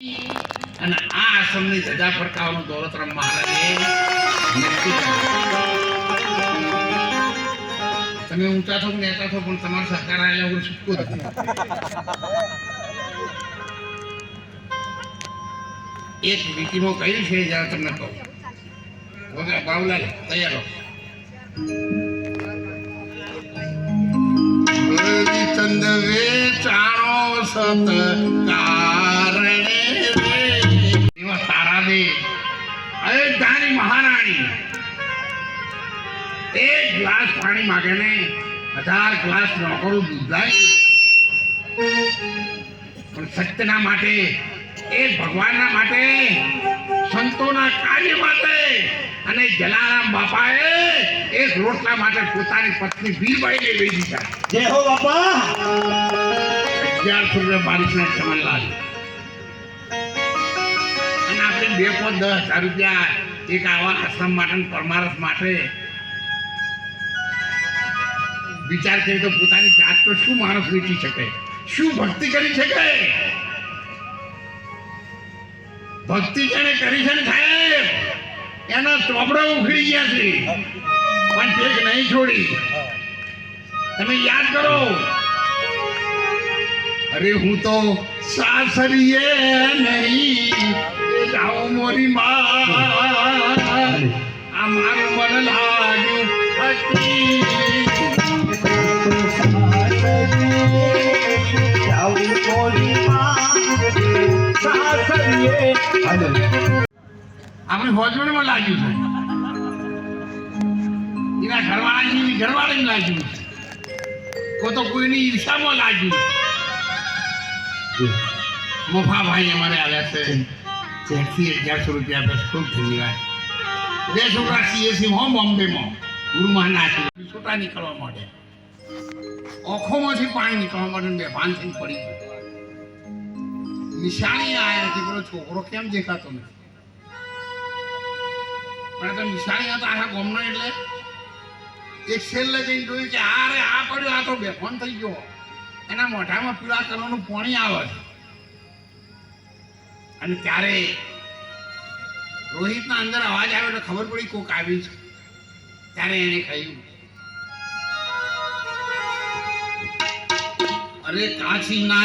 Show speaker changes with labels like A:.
A: અને આ આશ્રમની ધજા ફરકાવવાનું દોલતરામ મહારાજે નક્કી કર્યું. તમે ઊંચા છો નેતા છો પણ તમારો સહકાર આવેલા વગર છૂટકો નથી. એક રીતિમાં કહ્યું છે જરા તમને કહું. બાબુલાલ તૈયાર રહો. ચંદ વેચાણો સત કારણે એવા તારા દે અયોધ્યાની મહારાણી એક ગ્લાસ પાણી માગે ને 1000 ગ્લાસ નોકરો દૂધાય. પણ સત્યના માટે એ ભગવાનના માટે સંતોના કાર્ય માટે અને જલારામ બાપાએ એક રોટલા માટે પોતાની પત્ની વીરબાઈને લઈ દીધા.
B: જય હો બાપા.
A: 1100 રૂપિયા બારીશના ચમનલાલ અને આપણે 2-10,000 રૂપિયા એક આવા આશ્રમ માટે પરમારસ માટે વિચાર કરીએ તો પોતાની જાત તો શું માણસ વેચી શકે, શું ભક્તિ કરી શકે? ભક્તિ જેને કરી છે ને સાહેબ એના ચોપડા ઉખડી ગયા છે પણ ટેક નહીં છોડી. તમે યાદ કરો, અરે હું તો સાસરીએ નહીં જાઓ મોરી માં આ મારું મન લાગ્યું આપણે હોજવણમાં લાગ્યું છે, એના ઘરવાળાની ઘરવાળાને લાગ્યું છે, તો કોઈની ઈર્ષામાં લાગ્યું. મોફાભાઈ અમારે આવ્યા છે 1100 રૂપિયા બસ ખૂબ ધન્યવાદ. 2 છોકરા CSC માં બોમ્બેમાં ગુરુમાં નાખ્યું છોટા નીકળવા માટે ઓખોમાંથી પાણી નીકળવા માટે બેભાન થઈને પડી ગયું. નિશાળી આવ્યા કે પેલો છોકરો કેમ દેખાતો નથી પણ તો નિશાળી હતા આખા ગામનો. એટલે એક છેલ્લે જઈને જોયું કે આ રે આ પડ્યો, આ તો બેભાન થઈ ગયો. એના મોઢામાં પીળા કલરનું પાણી આવે છે અને ત્યારે રોહિતના અંદર અવાજ આવ્યો એટલે ખબર પડી કોક આવી છે. ત્યારે એને કહ્યું, અરે કાશી ના